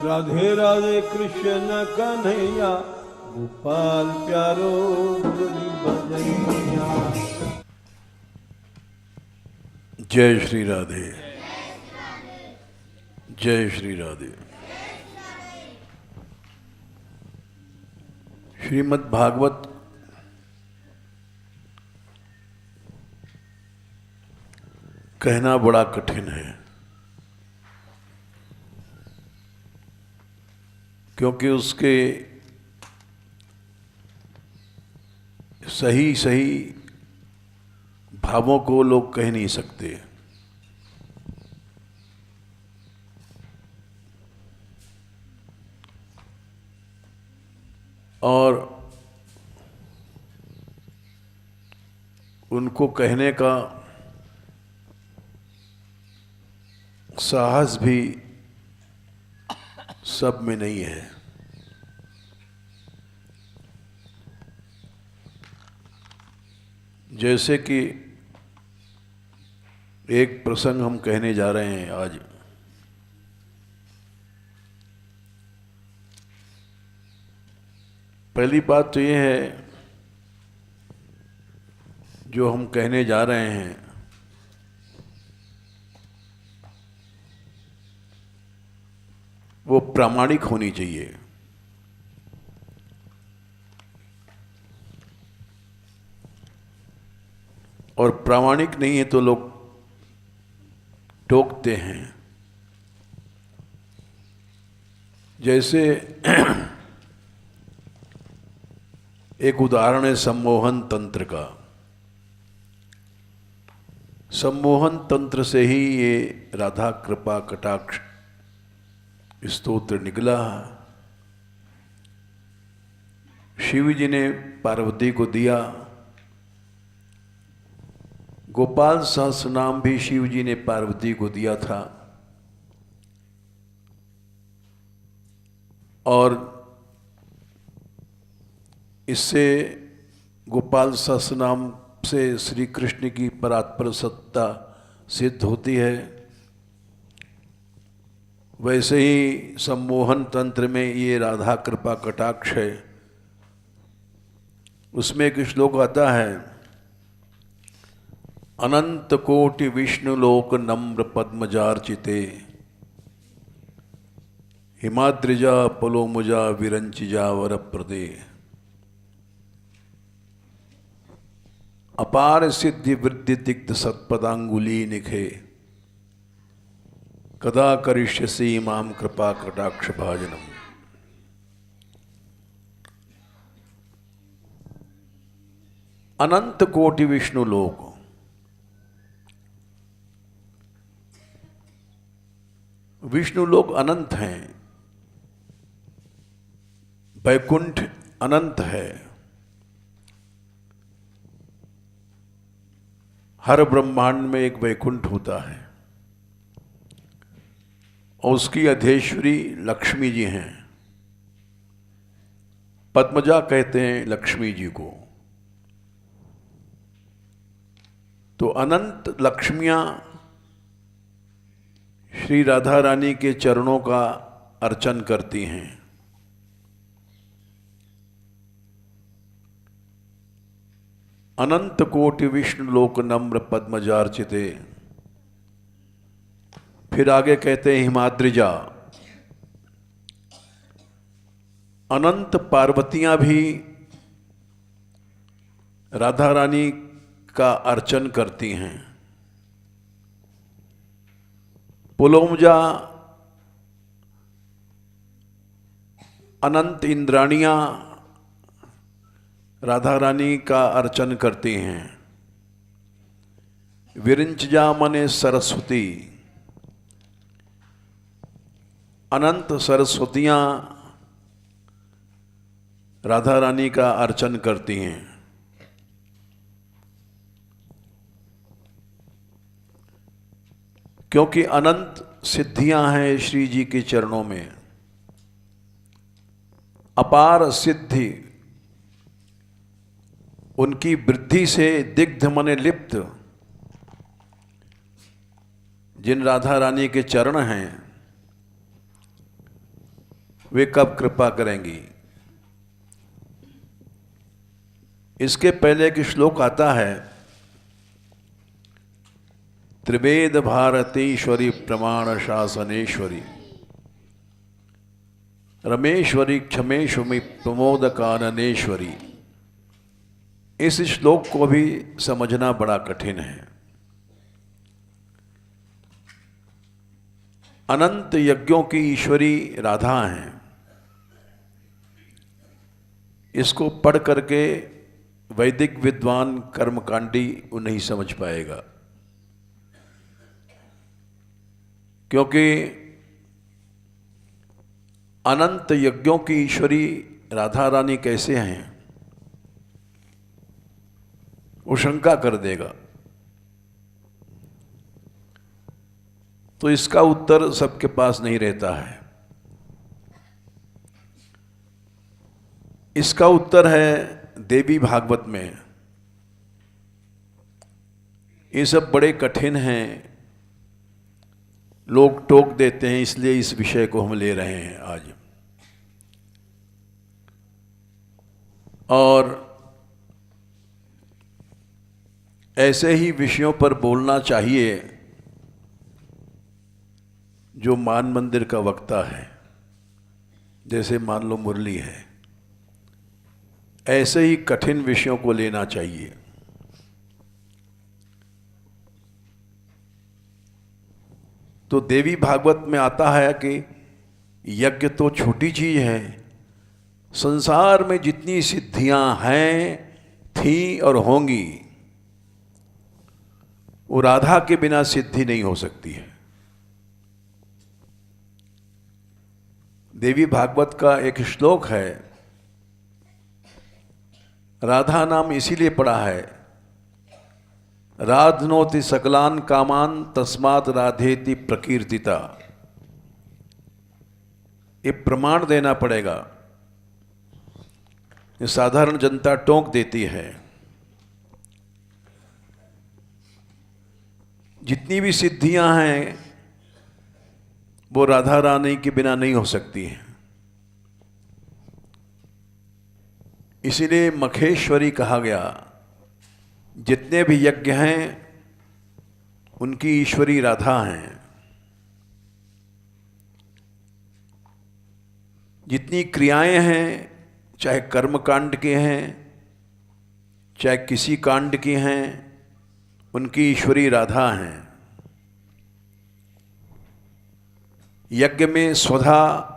राधे राधे कृष्ण कन्हैया, गोपाल प्यारो मुरली बजैया। जय श्री राधे, जय श्री राधे। श्रीमद् भागवत कहना बड़ा कठिन है, क्योंकि उसके सही सही भावों को लोग कह नहीं सकते। और उनको कहने का साहस भी सब में नहीं है। जैसे कि एक प्रसंग हम कहने जा रहे हैं आज। पहली बात तो ये है, जो हम कहने जा रहे हैं वो प्रामाणिक होनी चाहिए। और प्रामाणिक नहीं है तो लोग टोकते हैं। जैसे एक उदाहरण है सम्मोहन तंत्र का। सम्मोहन तंत्र से ही ये राधा कृपा कटाक्ष स्तोत्र निकला। शिव जी ने पार्वती को दिया। गोपाल सहस्र नाम भी शिव जी ने पार्वती को दिया था। और इससे गोपाल सहस्र नाम से श्री कृष्ण की परात्पर सत्ता सिद्ध होती है। वैसे ही सम्मोहन तंत्र में ये राधा कृपा कटाक्ष है। उसमें एक श्लोक आता है, अनंत कोटि विष्णु लोक नम्र पद्मजार्चिते, हिमाद्रिजा पलोमुजा विरंचिजा वरप्रदे, अपार सिद्धि वृद्धि दिग्ध सत्पदांगुली निखे, कदा करिष्यसि माम कृपा कटाक्ष भाजनम। अनंत कोटि विष्णु लोक, विष्णु लोग अनंत हैं। वैकुंठ अनंत है। हर ब्रह्मांड में एक वैकुंठ होता है और उसकी अधीश्वरी लक्ष्मी जी हैं। पद्मजा कहते हैं लक्ष्मी जी को। तो अनंत लक्ष्मियां श्री राधा रानी के चरणों का अर्चन करती हैं। अनंत कोटि विष्णु लोक नम्र पद्मजार्चिते। फिर आगे कहते हैं हिमाद्रिजा, अनंत पार्वतियां भी राधा रानी का अर्चन करती हैं। पुलोमजा, अनंत इंद्राणियां राधा रानी का अर्चन करती हैं। विरिंचजा मने सरस्वती, अनंत सरस्वतियां राधा रानी का अर्चन करती हैं। क्योंकि अनंत सिद्धियां हैं श्री जी के चरणों में। अपार सिद्धि उनकी वृद्धि से दिग्ध मने लिप्त जिन राधा रानी के चरण हैं वे कब कृपा करेंगी। इसके पहले एक श्लोक आता है, त्रिवेद भारतीश्वरी प्रमाण शासनेश्वरी रमेश्वरी क्षमेश्वमी प्रमोद काननेश्वरी। इस श्लोक को भी समझना बड़ा कठिन है। अनंत यज्ञों की ईश्वरी राधा हैं। इसको पढ़ करके वैदिक विद्वान कर्मकांडी वो नहीं समझ पाएगा, क्योंकि अनंत यज्ञों की ईश्वरी राधा रानी कैसे हैं वो शंका कर देगा। तो इसका उत्तर सबके पास नहीं रहता है। इसका उत्तर है देवी भागवत में। ये सब बड़े कठिन हैं, लोग टोक देते हैं, इसलिए इस विषय को हम ले रहे हैं आज। और ऐसे ही विषयों पर बोलना चाहिए जो मान मंदिर का वक्ता है, जैसे मान लो मुरली है। ऐसे ही कठिन विषयों को लेना चाहिए। तो देवी भागवत में आता है कि यज्ञ तो छोटी चीज है, संसार में जितनी सिद्धियां हैं, थी और होंगी, वो राधा के बिना सिद्धि नहीं हो सकती है। देवी भागवत का एक श्लोक है, राधा नाम इसीलिए पड़ा है, राधनोति सकलान कामान तस्मात् राधेति प्रकीर्तिता। ये प्रमाण देना पड़ेगा, ये साधारण जनता टोक देती है। जितनी भी सिद्धियां हैं वो राधा रानी के बिना नहीं हो सकती हैं। इसीलिए मखेश्वरी कहा गया। जितने भी यज्ञ हैं उनकी ईश्वरी राधा हैं। जितनी क्रियाएं हैं, चाहे कर्म कांड के हैं चाहे किसी कांड की हैं, उनकी ईश्वरी राधा हैं। यज्ञ में स्वधा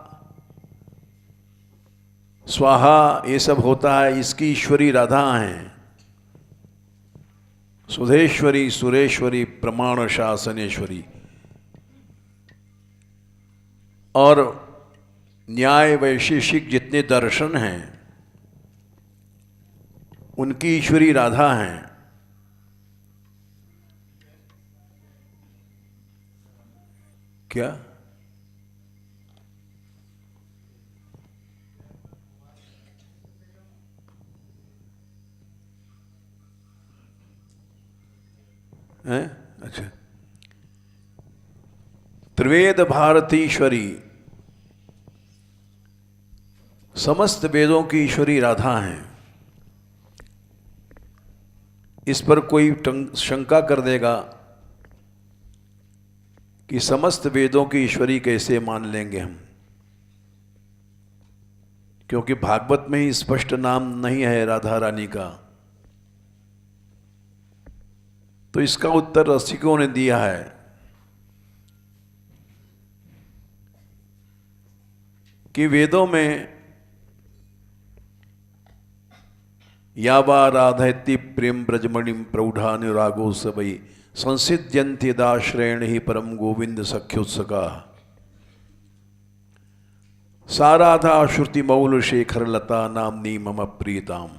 स्वाहा ये सब होता है, इसकी ईश्वरी राधा हैं। सुधेश्वरी सुरेश्वरी प्रमाण शासनेश्वरी। और न्याय वैशेषिक जितने दर्शन हैं उनकी ईश्वरी राधा हैं। क्या है? अच्छा, त्रिवेद भारतीश्वरी, समस्त वेदों की ईश्वरी राधा हैं। इस पर कोई शंका कर देगा कि समस्त वेदों की ईश्वरी कैसे मान लेंगे हम, क्योंकि भागवत में ही स्पष्ट नाम नहीं है राधा रानी का। तो इसका उत्तर रसिकों ने दिया है कि वेदों में यावा राधयति प्रेम ब्रजमणिम प्रौढ़ानुरागो सबई संसिद्यन्ति दाश्रयण ही परम गोविंद सख्योत्सका। सा राधा श्रुति मौल शेखर लता नामनी मम प्रीताम।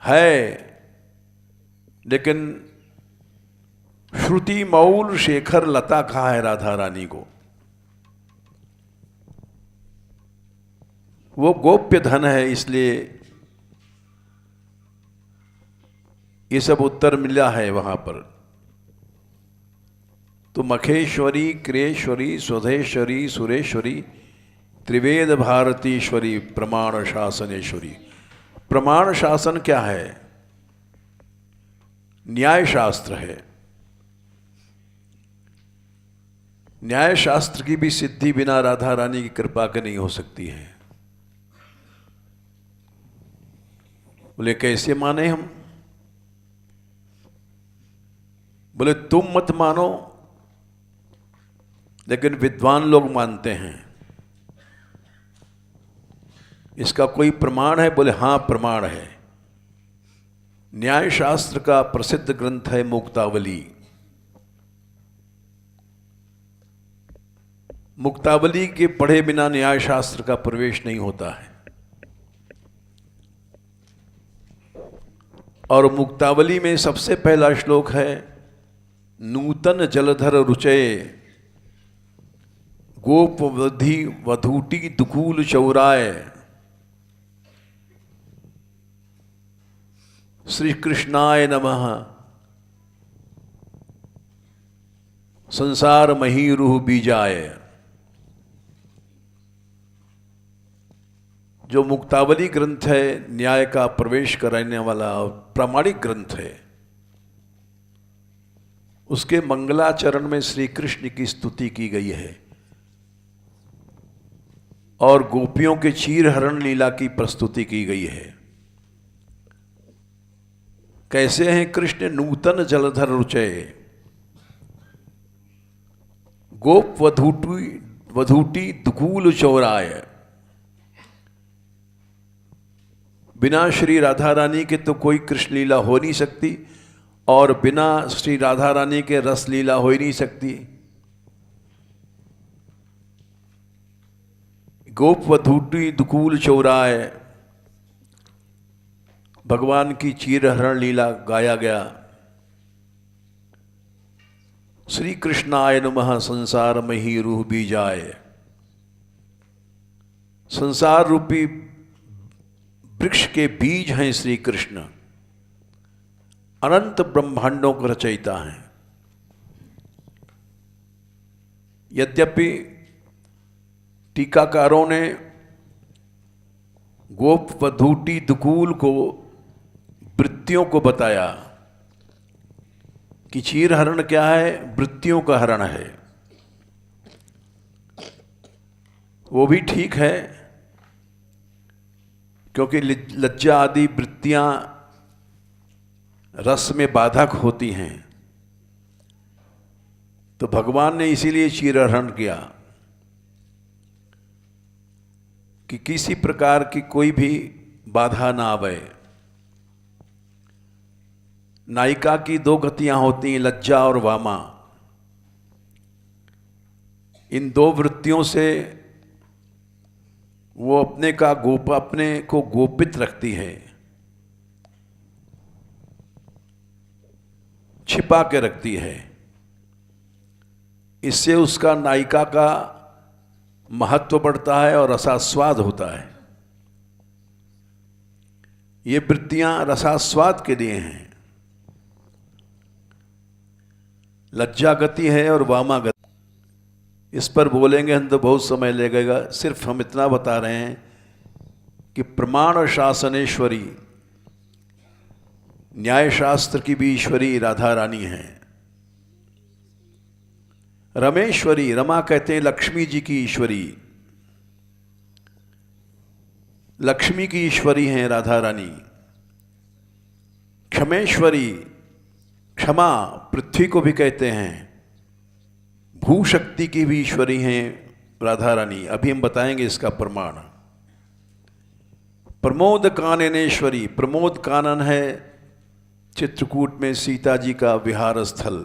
है, लेकिन श्रुति मौल शेखर लता कहा है राधा रानी को। वो गोप्य धन है, इसलिए ये सब उत्तर मिला है वहां पर। तो मखेश्वरी, क्रियेश्वरी, स्वधेश्वरी, सुरेश्वरी, त्रिवेद भारतीश्वरी, प्रमाण शासनेश्वरी। प्रमाण शासन क्या है? न्याय शास्त्र है। न्याय शास्त्र की भी सिद्धि बिना राधा रानी की कृपा के नहीं हो सकती है। बोले कैसे माने हम? बोले तुम मत मानो, लेकिन विद्वान लोग मानते हैं। इसका कोई प्रमाण है? बोले हाँ प्रमाण है। न्याय शास्त्र का प्रसिद्ध ग्रंथ है मुक्तावली। मुक्तावली के पढ़े बिना न्याय शास्त्र का प्रवेश नहीं होता है। और मुक्तावली में सबसे पहला श्लोक है, नूतन जलधर रुचये गोप वधूटी दुकूल चौराय। श्री कृष्णाय नमः संसार महीरुह बीजाय। जो मुक्तावली ग्रंथ है न्याय का प्रवेश कराने वाला प्रामाणिक ग्रंथ है, उसके मंगलाचरण में श्री कृष्ण की स्तुति की गई है और गोपियों के चीरहरण लीला की प्रस्तुति की गई है। कैसे हैं कृष्ण? नूतन जलधर रुचये गोप वधूटी दुकूल चौराय। बिना श्री राधा रानी के तो कोई कृष्ण लीला हो नहीं सकती, और बिना श्री राधा रानी के रस लीला हो ही नहीं सकती। गोप वधूटी दुकूल चौराय, भगवान की चीरहरण लीला गाया गया। श्री कृष्णाय नमः संसार महीरुह बीजाय। संसार रूपी वृक्ष के बीज हैं श्री कृष्ण, अनंत ब्रह्मांडों को रचयिता हैं। यद्यपि टीकाकारों ने गोप वधूटी दुकूल को वृत्तियों को बताया कि चीरहरण क्या है? वृत्तियों का हरण है। वो भी ठीक है, क्योंकि लज्जा आदि वृत्तियां रस में बाधक होती हैं, तो भगवान ने इसीलिए चीरहरण किया कि किसी प्रकार की कोई भी बाधा ना आवे। नायिका की दो गतियां होती हैं, लज्जा और वामा। इन दो वृत्तियों से वो अपने को गोपित रखती है, छिपा के रखती है। इससे उसका नायिका का महत्व बढ़ता है और रसास्वाद होता है। ये वृत्तियां रसास्वाद के लिए हैं। लज्जा गति है और वामा गति। इस पर बोलेंगे हम तो बहुत समय लगेगा। सिर्फ हम इतना बता रहे हैं कि प्रमाण शासनेश्वरी, न्याय शास्त्र की भी ईश्वरी राधा रानी है। रमेश्वरी, रमा कहते हैं लक्ष्मी जी की ईश्वरी, लक्ष्मी की ईश्वरी हैं राधा रानी। क्षमेश्वरी, क्षमा पृथ्वी को भी कहते हैं। भू शक्ति की भी ईश्वरी हैं राधा रानी। अभी हम बताएंगे इसका प्रमाण। प्रमोद काननेश्वरी, प्रमोद कानन है चित्रकूट में सीता जी का विहार स्थल,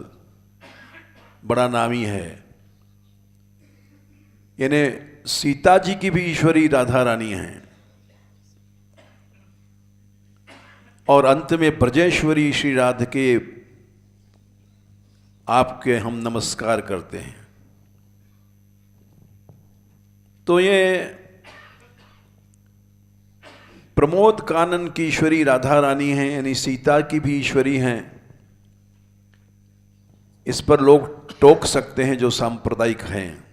बड़ा नामी है। यानी सीता जी की भी ईश्वरी राधा रानी हैं। और अंत में ब्रजेश्वरी श्री राधिके आपके हम नमस्कार करते हैं। तो ये प्रमोद कानन की ईश्वरी राधा रानी हैं, यानी सीता की भी ईश्वरी हैं। इस पर लोग टोक सकते हैं जो सांप्रदायिक हैं,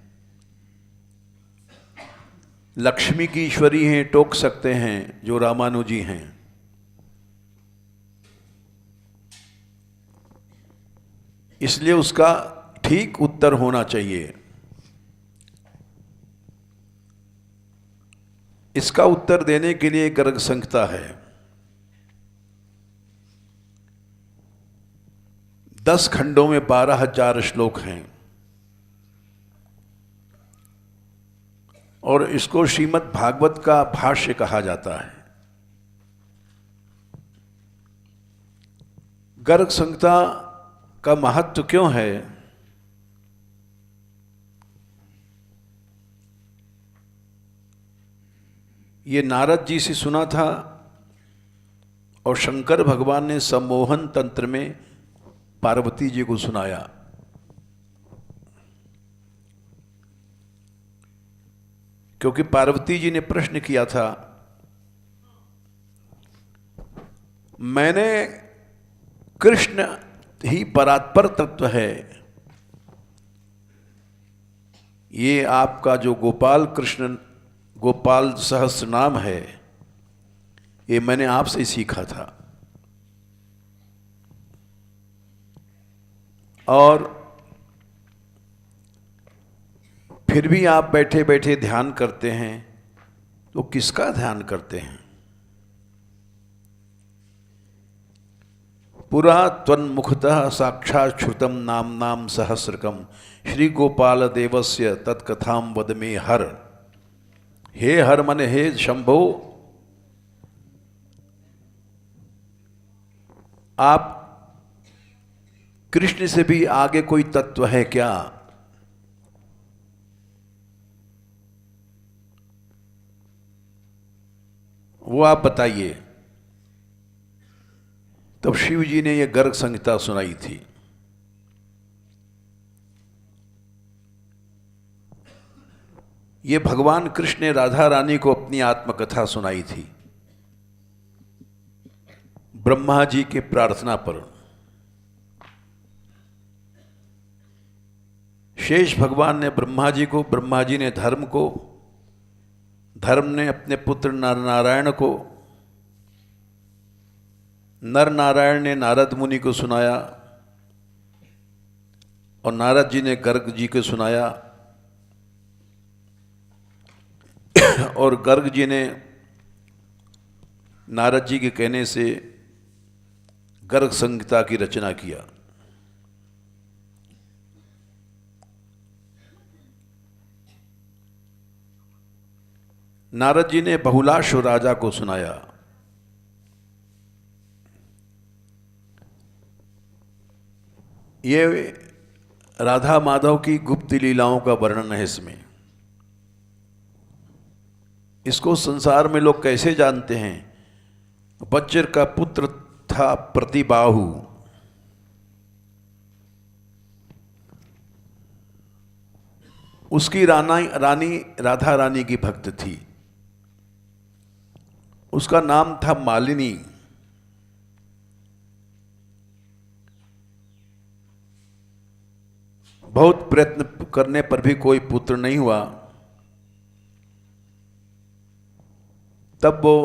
लक्ष्मी की ईश्वरी हैं टोक सकते हैं जो रामानुजी हैं। इसलिए उसका ठीक उत्तर होना चाहिए। इसका उत्तर देने के लिए गर्ग संहिता है। 10 खंडों में 12,000 श्लोक हैं और इसको श्रीमद् भागवत का भाष्य कहा जाता है। गर्ग संहिता का महत्व क्यों है? ये नारद जी से सुना था और शंकर भगवान ने सम्मोहन तंत्र में पार्वती जी को सुनाया। क्योंकि पार्वती जी ने प्रश्न किया था, मैंने कृष्ण ही परात्पर तत्व है, ये आपका जो गोपाल कृष्ण गोपाल सहस्र नाम है, ये मैंने आपसे सीखा था। और फिर भी आप बैठे बैठे ध्यान करते हैं, तो किसका ध्यान करते हैं? पुरा त्वन्मुखतः साक्षात् श्रुतम नाम नाम सहस्रकम श्री गोपाल देवस्य तत्कथाम वद मे हर। हे हर मन हे शंभो, आप कृष्ण से भी आगे कोई तत्व है क्या? वो आप बताइए। तब शिव जी ने यह गर्ग संहिता सुनाई थी। ये भगवान कृष्ण ने राधा रानी को अपनी आत्मकथा सुनाई थी ब्रह्मा जी के प्रार्थना पर। शेष भगवान ने ब्रह्मा जी को, ब्रह्मा जी ने धर्म को, धर्म ने अपने पुत्र नर नारायण को, नर नारायण ने नारद मुनि को सुनाया और नारद जी ने गर्ग जी को सुनाया और गर्ग जी ने नारद जी के कहने से गर्ग संहिता की रचना किया। नारद जी ने बहुलाश राजा को सुनाया। ये राधा माधव की गुप्त लीलाओं का वर्णन है इसमें। इसको संसार में लोग कैसे जानते हैं? वज्र का पुत्र था प्रतिबाहु, उसकी रानी राधा रानी की भक्त थी, उसका नाम था मालिनी। बहुत प्रयत्न करने पर भी कोई पुत्र नहीं हुआ। तब वो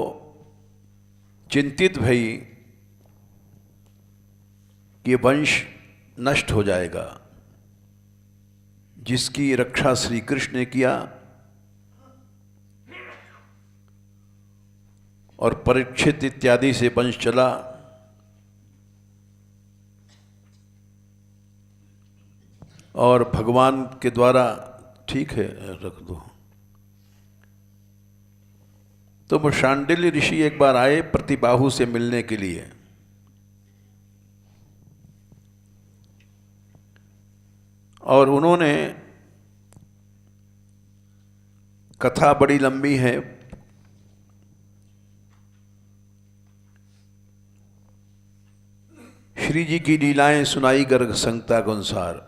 चिंतित भई कि वंश नष्ट हो जाएगा, जिसकी रक्षा श्री कृष्ण ने किया और परीक्षित इत्यादि से वंश चला। और भगवान के द्वारा, ठीक है रख दो। तो वो शांडिल्य ऋषि एक बार आए प्रतिबाहु से मिलने के लिए। और उन्होंने, कथा बड़ी लंबी है, श्री जी की लीलाएं सुनाई गर्ग संहिता के अनुसार।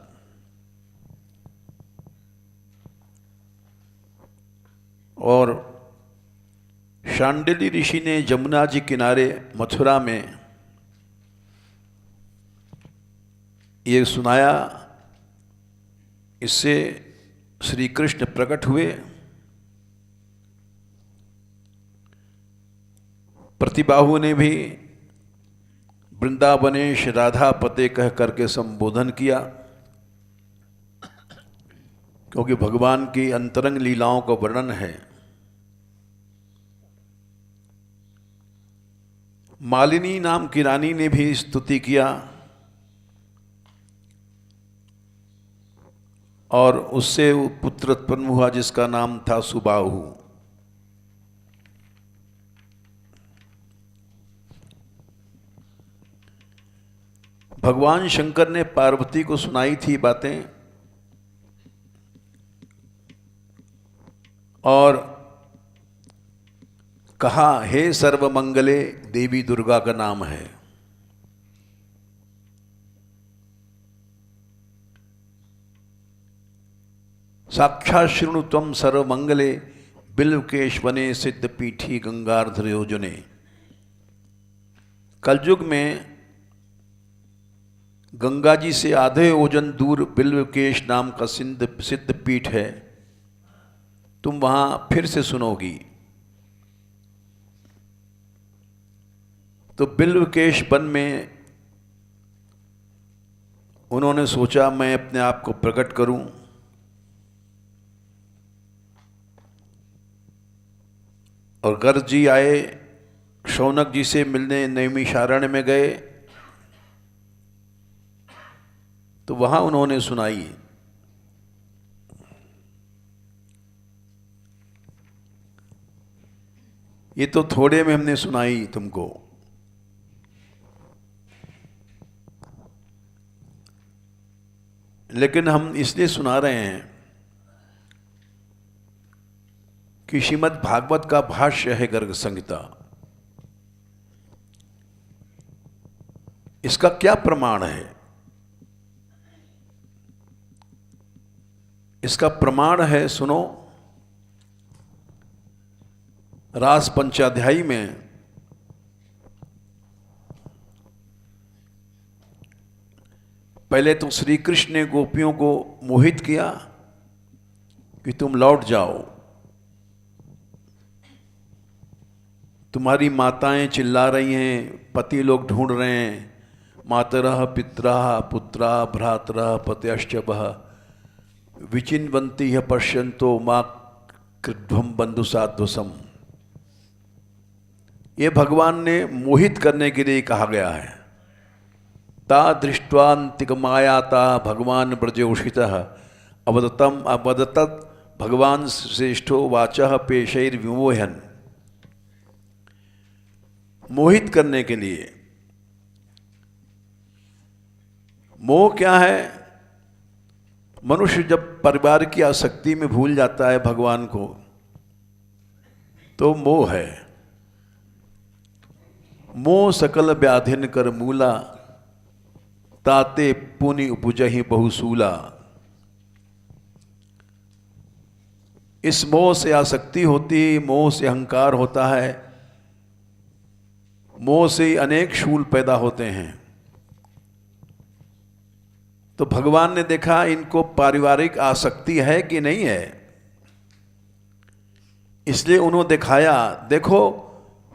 और शांडिल्य ऋषि ने जमुना जी किनारे मथुरा में ये सुनाया इससे श्री कृष्ण प्रकट हुए। प्रतिबाहु ने भी वृंदावनेश राधा पते कह करके संबोधन किया, क्योंकि भगवान की अंतरंग लीलाओं का वर्णन है। मालिनी नाम की रानी ने भी स्तुति किया और उससे पुत्र उत्पन्न हुआ जिसका नाम था सुबाहु। भगवान शंकर ने पार्वती को सुनाई थी बातें और कहा, हे सर्वमंगले, देवी दुर्गा का नाम है। साक्षात् शृणु त्वं सर्वमंगले, बिल्वकेशवने सिद्ध पीठी गंगार्ध योजने। कलयुग में गंगा जी से आधे ओजन दूर बिल्वकेश नाम का सिद्ध पीठ है, तुम वहां फिर से सुनोगी। तो बिल्वकेश वन में उन्होंने सोचा मैं अपने आप को प्रकट करूं, और गर्ग जी आए, शौनक जी से मिलने नैमिषारण्य में गए, तो वहां उन्होंने सुनाई। ये तो थोड़े में हमने सुनाई तुमको, लेकिन हम इसलिए सुना रहे हैं कि श्रीमद् भागवत का भाष्य है गर्ग संहिता। इसका क्या प्रमाण है? इसका प्रमाण है, सुनो, रास पंचाध्यायी में पहले तो श्री कृष्ण ने गोपियों को मोहित किया कि तुम लौट जाओ, तुम्हारी माताएं चिल्ला रही हैं, पति लोग ढूंढ रहे हैं, मातरः पितरः पुत्रः भ्रातरः पतयश्च वः विचिन्वन्ति पश्यन्तो मा कृध्वं बंधु साध्वसम। ये भगवान ने मोहित करने के लिए कहा गया है। ता दृष्ट्वान्तिक मायाता भगवान ब्रजोषितः अवदतम अवदतत भगवान श्रेष्ठो वाचः पेशैर विमोहन। मोहित करने के लिए। मोह क्या है? मनुष्य जब परिवार की आसक्ति में भूल जाता है भगवान को, तो मोह है। मोह सकल व्याधिन कर मूला, ताते पुनि उपजहि बहुसूला। इस मोह से आसक्ति होती, मोह से अहंकार होता है, मोह से अनेक शूल पैदा होते हैं। तो भगवान ने देखा इनको पारिवारिक आसक्ति है कि नहीं है, इसलिए उन्होंने दिखाया, देखो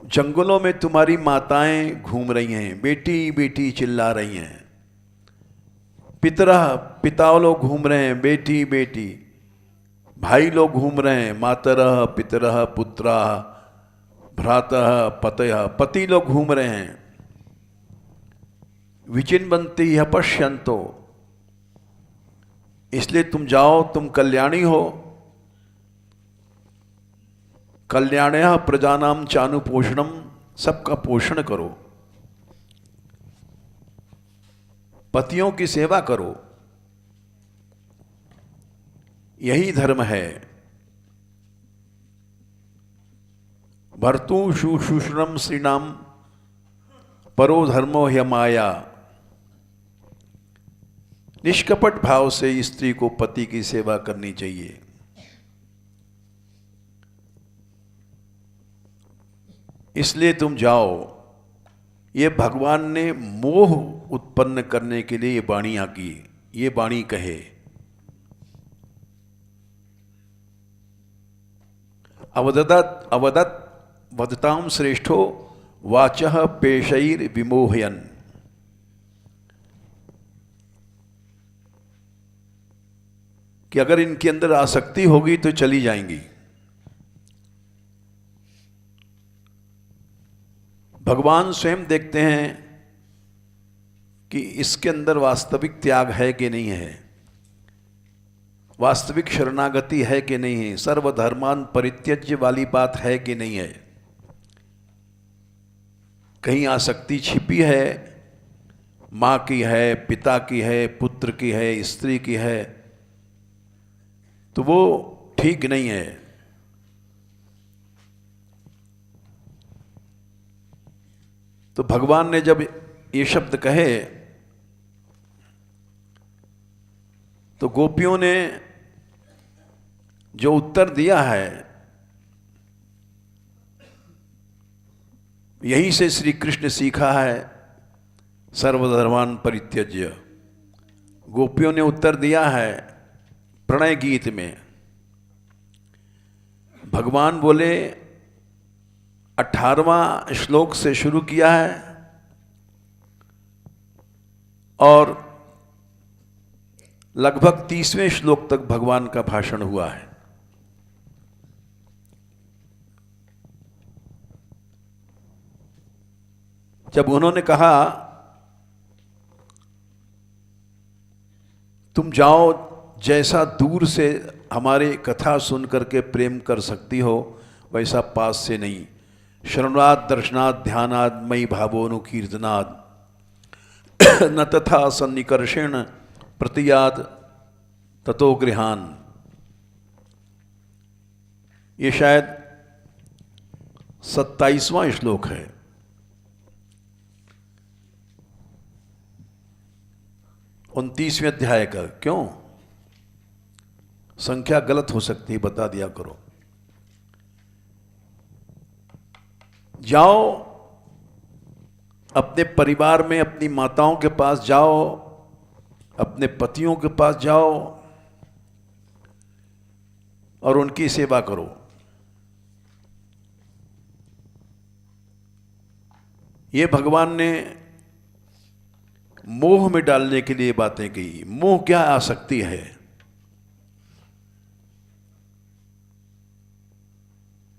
जंगलों में तुम्हारी माताएं घूम रही हैं, बेटी बेटी चिल्ला रही हैं, पिताओं लोग घूम रहे हैं, बेटी बेटी, भाई लोग घूम रहे हैं, मातरः पितरः पुत्रः भ्रातः पतयः, पति लोग घूम रहे हैं। विचिन्वन्ति पश्यन्तो, इसलिए तुम जाओ, तुम कल्याणी हो। कल्याणयः प्रजानां चानुपोषणम, सबका पोषण करो, पतियों की सेवा करो, यही धर्म है। भर्तु शुश्रूषणम श्रीणाम परो धर्मो ह्यमाया। निष्कपट भाव से स्त्री को पति की सेवा करनी चाहिए। इसलिए तुम जाओ। ये भगवान ने मोह उत्पन्न करने के लिए ये वाणियां की, ये वाणी कहे। अवदत वदताम श्रेष्ठो वाचः पेशैर विमोहयन। कि अगर इनके अंदर आसक्ति होगी तो चली जाएंगी। भगवान स्वयं देखते हैं कि इसके अंदर वास्तविक त्याग है कि नहीं है, वास्तविक शरणागति है कि नहीं है, सर्वधर्मान परित्यज्य वाली बात है कि नहीं है। कहीं आसक्ति छिपी है, माँ की है, पिता की है, पुत्र की है, स्त्री की है, तो वो ठीक नहीं है। तो भगवान ने जब ये शब्द कहे तो गोपियों ने जो उत्तर दिया है यहीं से श्री कृष्ण सीखा है, सर्वधर्मान परित्यज्य। गोपियों ने उत्तर दिया है प्रणय गीत में। भगवान बोले 18वां श्लोक से शुरू किया है और लगभग 30वें श्लोक तक भगवान का भाषण हुआ है। जब उन्होंने कहा तुम जाओ, जैसा दूर से हमारे कथा सुन करके प्रेम कर सकती हो वैसा पास से नहीं। शरणाद दर्शनाद ध्यानाद मयि भावोनुकीर्तनाद न तथा सन्निकर्षेण प्रतियाद ततो गृहान। ये शायद 27वां श्लोक है। उनतीसवें अध्याय का। क्यों संख्या गलत हो सकती है, बता दिया करो। जाओ अपने परिवार में, अपनी माताओं के पास जाओ, अपने पतियों के पास जाओ और उनकी सेवा करो। ये भगवान ने मोह में डालने के लिए बातें कही। मोह क्या आसक्ति है?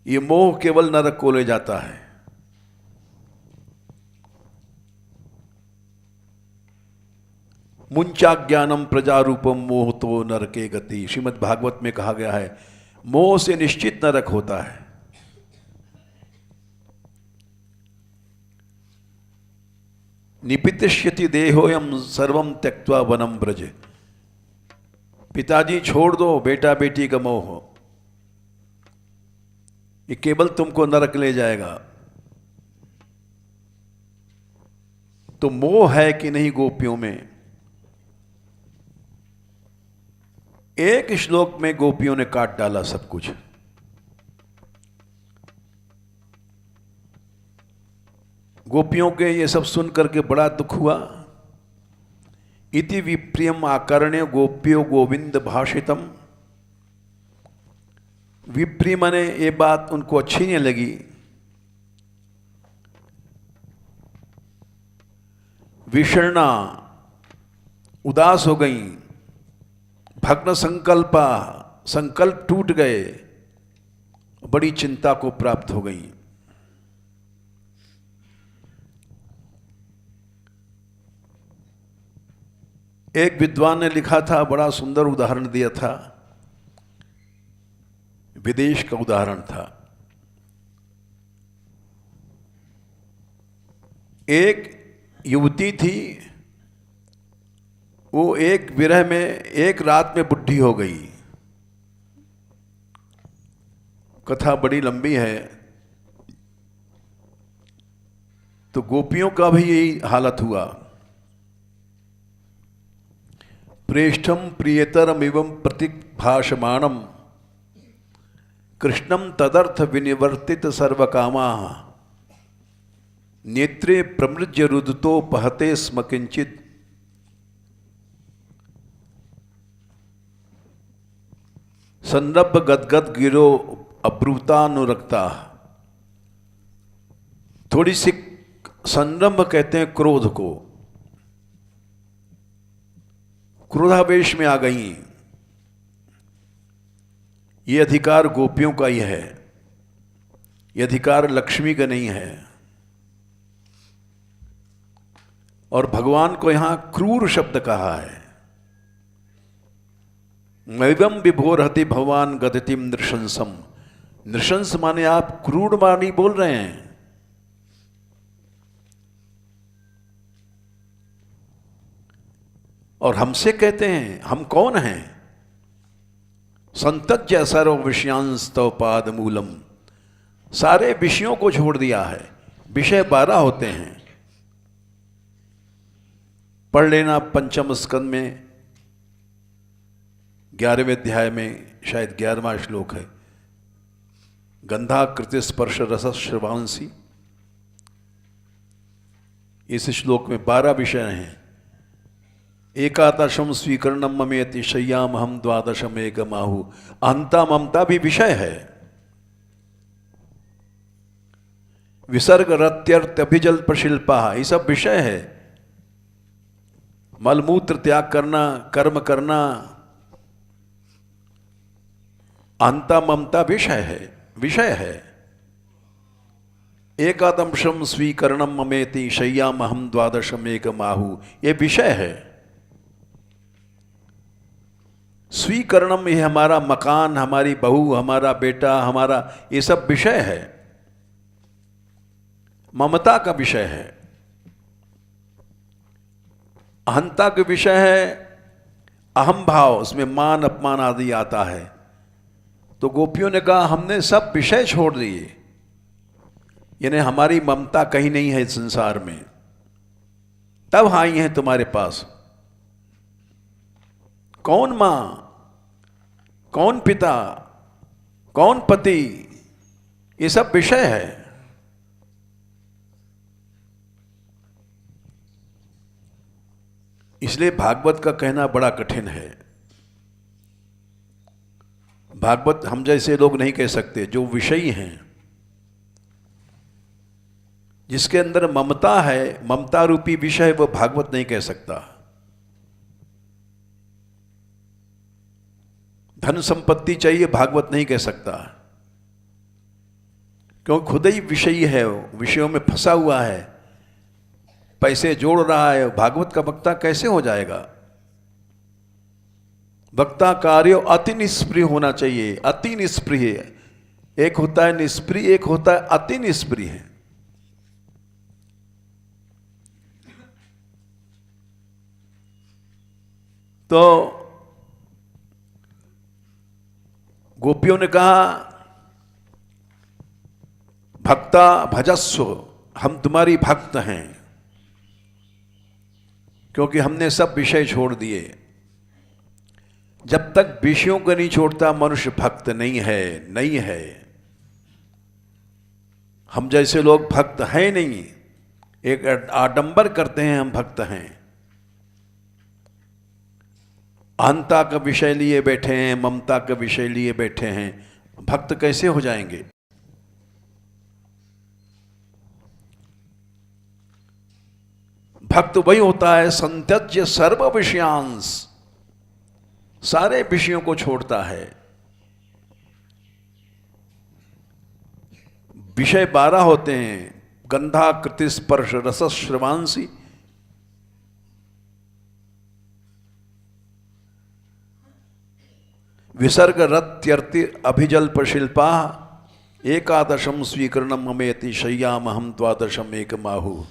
ये मोह केवल नरक को ले जाता है। मुंचाज्ञानम प्रजारूपम मोह तो नरके गति। श्रीमद् भागवत में कहा गया है मोह से निश्चित नरक होता है। निपितिष्यति देहोयम सर्वम त्यक्त्वा वनम ब्रज। पिताजी छोड़ दो, बेटा बेटी का मोह, ये केवल तुमको नरक ले जाएगा। तो मोह है कि नहीं गोपियों में? एक श्लोक में गोपियों ने काट डाला सब कुछ। गोपियों के ये सब सुन करके बड़ा दुख हुआ। इति विप्रियम आकर्ण्य गोप्यो गोविंद भाषितम। विप्रिय माने ये बात उनको अच्छी नहीं लगी। विषण्णा, उदास हो गई। भग्न संकल्पा, संकल्प टूट गए, बड़ी चिंता को प्राप्त हो गई। एक विद्वान ने लिखा था, बड़ा सुंदर उदाहरण दिया था, विदेश का उदाहरण था। एक युवती थी, वो एक विरह में एक रात में बुढ़ी हो गई। कथा बड़ी लंबी है। तो गोपियों का भी यही हालत हुआ। प्रेष्ठम प्रियतरमिवं प्रतिभाषमाणम कृष्णम तदर्थ विनिवर्तित सर्वकामाः नेत्रे प्रमृज्य रुदतो पहते स्म किंचित। संरभ गदगद गिरो अब्रूतानुरक्ता, थोड़ी सी संरंभ कहते हैं क्रोध को, क्रोधावेश में आ गई। ये अधिकार गोपियों का ही है, ये अधिकार लक्ष्मी का नहीं है। और भगवान को यहां क्रूर शब्द कहा है। मैवम विभोरहति भगवान गतिम नृशंसम। नृशंस माने आप क्रूर वाणी बोल रहे हैं। और हमसे कहते हैं, हम कौन हैं? संतज्य सर्व विषयांस्तव पाद मूलम। सारे विषयों को छोड़ दिया है। विषय 12 होते हैं, पढ़ लेना पंचम स्कंद में 11वें अध्याय में शायद 11वां श्लोक है। गंधाकृति स्पर्श रस श्रवांसी, इस श्लोक में 12 विषय हैं। एकादशम स्वीकरणम ममेति शय्याम हम द्वादशम एकमाहु। अहंता ममता भी विषय है। विसर्ग रत्यर्थ अभिजल्प शिल्पा, ये सब विषय है। मलमूत्र त्याग करना, कर्म करना, अहंता ममता विषय है, विषय है। एकादशम स्वीकरणम ममेति शय्याम हम द्वादशम एकमाहु, ये विषय है। स्वीकरणम, ये हमारा मकान, हमारी बहू, हमारा बेटा, हमारा, ये सब विषय है, ममता का विषय है। अहंता का विषय है अहम भाव, उसमें मान अपमान आदि आता है। तो गोपियों ने कहा हमने सब विषय छोड़ दिए, यानी हमारी ममता कहीं नहीं है इस संसार में, तब आई हैं तुम्हारे पास। कौन मां, कौन पिता, कौन पति, ये सब विषय है। इसलिए भागवत का कहना बड़ा कठिन है। भागवत हम जैसे लोग नहीं कह सकते। जो विषयी हैं, जिसके अंदर ममता है, ममता रूपी विषय, वो भागवत नहीं कह सकता। धन संपत्ति चाहिए, भागवत नहीं कह सकता, क्योंकि खुद ही विषयी है, विषयों में फंसा हुआ है, पैसे जोड़ रहा है। भागवत का वक्ता कैसे हो जाएगा? वक्ता कार्य अति निष्प्रिय होना चाहिए। अति निष्प्रिय, एक होता है निष्प्रिय, एक होता है अति निष्प्रिय। तो गोपियों ने कहा भक्ता भजस्व, हम तुम्हारी भक्त हैं, क्योंकि हमने सब विषय छोड़ दिए। जब तक विषयों को नहीं छोड़ता मनुष्य भक्त नहीं है, नहीं है। हम जैसे लोग भक्त हैं नहीं, एक आडंबर करते हैं हम भक्त हैं। अहंता का विषय लिए बैठे हैं, ममता का विषय लिए बैठे हैं, भक्त कैसे हो जाएंगे? भक्त वही होता है संत्यज्य सर्व विषयांश, सारे विषयों को छोड़ता है। विषय 12 होते हैं, गंधा कृति स्पर्श रस श्रवांसी। विसर्ग रत्यर्ति अभिजल्प शिल्पा। एकादशम स्वीकरणम ममेति शय्याम हम द्वादशम एकमाहु।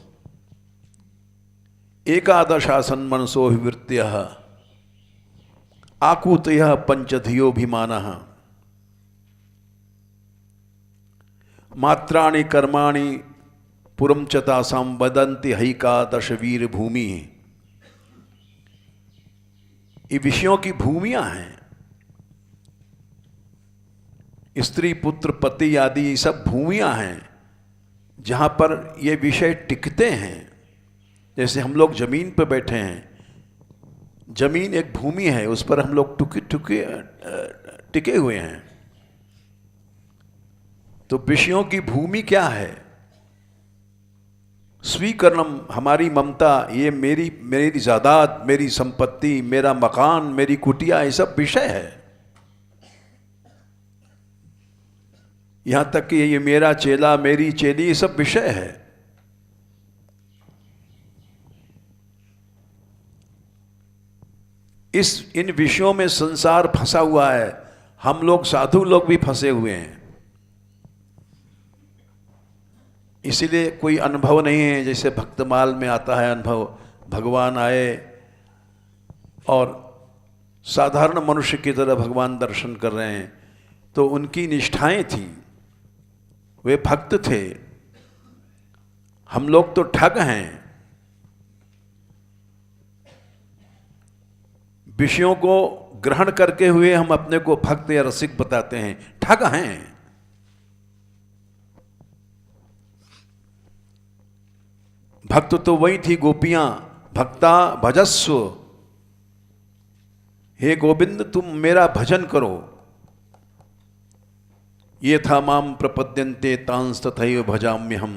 एकादशासन मनसोभिवृत्य आकूतय पंचधियोभिमानः। मात्राणि कर्माणि पुरम च तासां वदन्ति हैकादश वीर भूमि। ये विषयों की भूमियां हैं। स्त्री पुत्र पति आदि सब भूमियां हैं जहां पर ये विषय टिकते हैं। जैसे हम लोग जमीन पर बैठे हैं, जमीन एक भूमि है, उस पर हम लोग टिके हुए हैं। तो विषयों की भूमि क्या है? स्वीकरणम, हमारी ममता, ये मेरी मेरी जायदाद, मेरी संपत्ति, मेरा मकान, मेरी कुटिया, ये सब विषय है। यहां तक कि ये मेरा चेला, मेरी चेली, ये सब विषय है। इन विषयों में संसार फंसा हुआ है। हम लोग साधु लोग भी फंसे हुए हैं। इसीलिए कोई अनुभव नहीं है। जैसे भक्तमाल में आता है अनुभव, भगवान आए और साधारण मनुष्य की तरह भगवान दर्शन कर रहे हैं, तो उनकी निष्ठाएं थी, वे भक्त थे। हम लोग तो ठग हैं, विषयों को ग्रहण करके हुए हम अपने को भक्त या रसिक बताते हैं, ठग हैं। भक्त तो वही थी गोपियां, भक्ता भजस्व, हे गोविंद तुम मेरा भजन करो। ये था माम प्रपद्यन्ते तांस तथैव भजाम्य हम।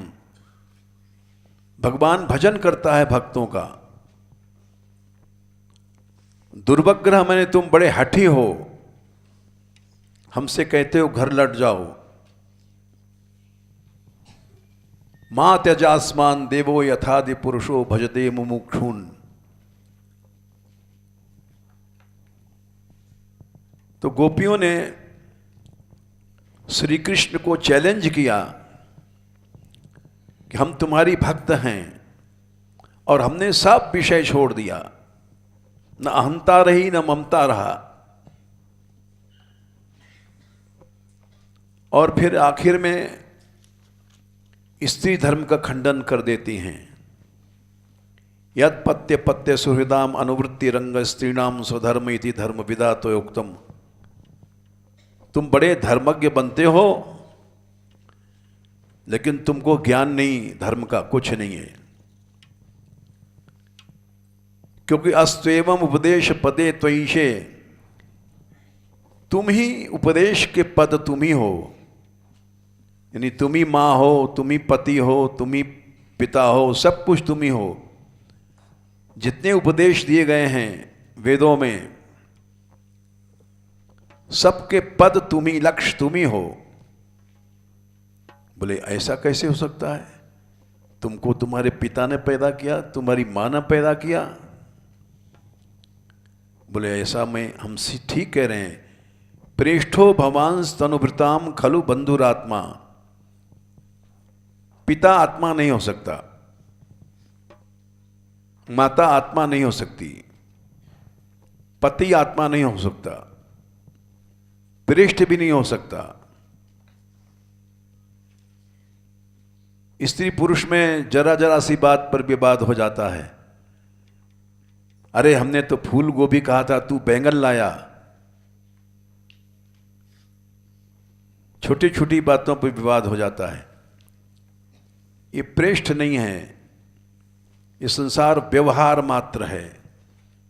भगवान भजन करता है भक्तों का। दुर्वग्रह मैंने तुम बड़े हठी हो, हमसे कहते हो घर लट जाओ। मां त्यजास्मान देवो यथादि पुरुषो भजते मुमुक्षून्। तो गोपियों ने श्री कृष्ण को चैलेंज किया कि हम तुम्हारी भक्त हैं, और हमने सब विषय छोड़ दिया। न अहंता रही, न ममता रहा। और फिर आखिर में स्त्री धर्म का खंडन कर देती हैं। यद पत्य पत्य सुहृदाम अनुवृत्ति रंग स्त्रीणाम स्वधर्म इति धर्म विदा तो युक्तम। तुम बड़े धर्मज्ञ बनते हो, लेकिन तुमको ज्ञान नहीं, धर्म का कुछ नहीं है। क्योंकि अस्त्वेवम उपदेश पदे त्वयीशे, तुम ही उपदेश के पद तुम ही हो। यानी तुम ही माँ हो, तुम ही पति हो, तुम ही पिता हो, सब कुछ तुम ही हो। जितने उपदेश दिए गए हैं वेदों में, सबके पद तुम ही, लक्ष्य तुम ही हो। बोले ऐसा कैसे हो सकता है? तुमको तुम्हारे पिता ने पैदा किया, तुम्हारी माँ ने पैदा किया। बोले ऐसा में हम ठीक कह रहे हैं। प्रेष्ठो भवांस तनुभृताम खलु बंधुरात्मा। पिता आत्मा नहीं हो सकता, माता आत्मा नहीं हो सकती, पति आत्मा नहीं हो सकता, प्रेष्ठ भी नहीं हो सकता। स्त्री पुरुष में जरा जरा सी बात पर विवाद हो जाता है। अरे हमने तो फूल गोभी कहा था, तू बैंगन लाया। छोटी छोटी बातों पर विवाद हो जाता है। ये प्रेष्ठ नहीं है, ये संसार व्यवहार मात्र है।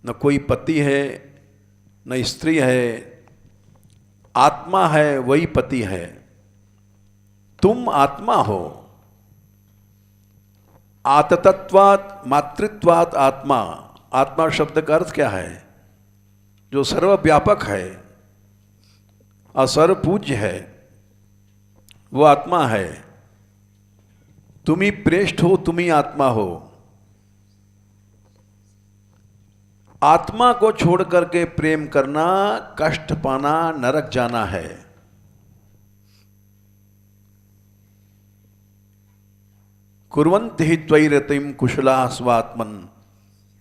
न कोई पति है, न स्त्री है, आत्मा है, वही पति है। तुम आत्मा हो। आततत्वात् मातृत्वात् आत्मा। आत्मा शब्द का अर्थ क्या है? जो सर्वव्यापक है और सर्वपूज्य है, वो आत्मा है। तुम ही प्रेष्ठ हो, तुम ही आत्मा हो। आत्मा को छोड़ करके प्रेम करना, कष्ट पाना, नरक जाना है। कुर्वन्ति हि त्वयि रतिम कुशला स्वात्मन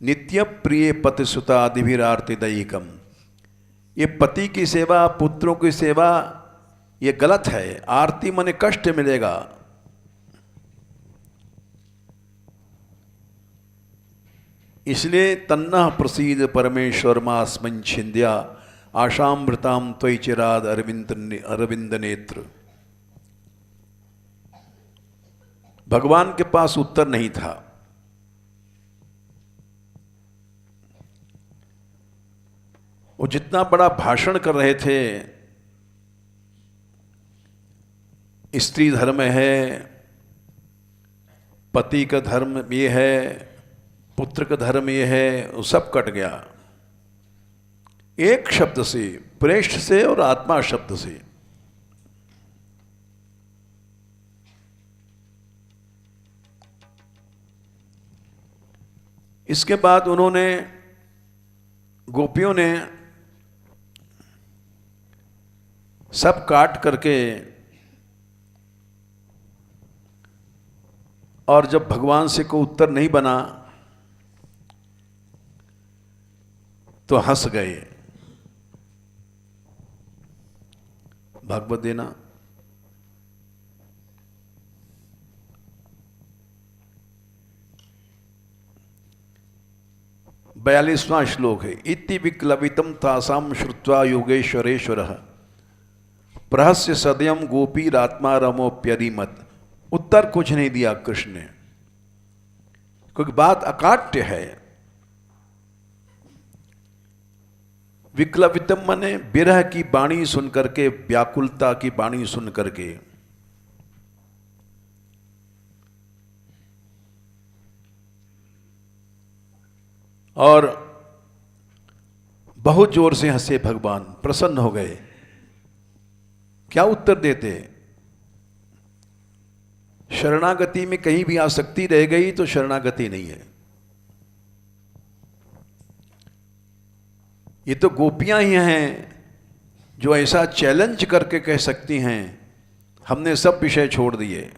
नित्य प्रिय पति सुतादिभिरार्ति दैहिकम। ये पति की सेवा, पुत्रों की सेवा, ये गलत है। आरती मने कष्ट मिलेगा। इसलिए तन्नः प्रसीद परमेश्वर मास्मिन् छिन्द्या आशामृताम त्वयि चिराद अरविंद नेत्र। भगवान के पास उत्तर नहीं था। वो जितना बड़ा भाषण कर रहे थे, स्त्री धर्म है, पति का धर्म ये है, पुत्र का धर्म ये है, वो सब कट गया एक शब्द से, प्रेष्ठ से और आत्मा शब्द से। इसके बाद उन्होंने, गोपियों ने सब काट करके, और जब भगवान से कोई उत्तर नहीं बना तो हंस गए। भागवत देना। बयालीसवां श्लोक है। इति विक्लवितम तासाम श्रुत्वा योगेश्वरेश्वरः प्रहस्य सदयम गोपीरात्मा रमोप्यरिमत। उत्तर कुछ नहीं दिया कृष्ण ने, क्योंकि बात अकाट्य है। विक्लवितम माने विरह की वाणी सुन करके, व्याकुलता की वाणी सुन करके। और बहुत जोर से हंसे भगवान, प्रसन्न हो गए। क्या उत्तर देते? शरणागति में कहीं भी आसक्ति रह गई तो शरणागति नहीं है। ये तो गोपियां ही हैं जो ऐसा चैलेंज करके कह सकती हैं हमने सब विषय छोड़ दिए।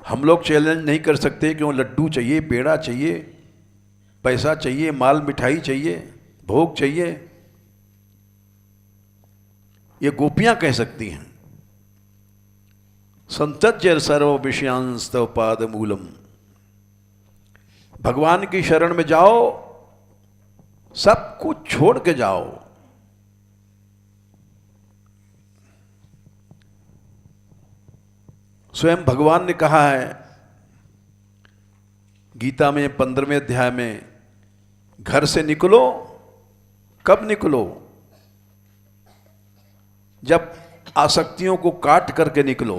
हम लोग चैलेंज नहीं कर सकते, क्यों? लड्डू चाहिए, पेड़ा चाहिए, पैसा चाहिए, माल मिठाई चाहिए, भोग चाहिए। ये गोपियां कह सकती हैं। संत्यज्य सर्व विषयांस्तव पाद मूलम। भगवान की शरण में जाओ, सब कुछ छोड़ के जाओ। स्वयं भगवान ने कहा है गीता में 15वें अध्याय में, घर से निकलो। कब निकलो? जब आसक्तियों को काट करके निकलो।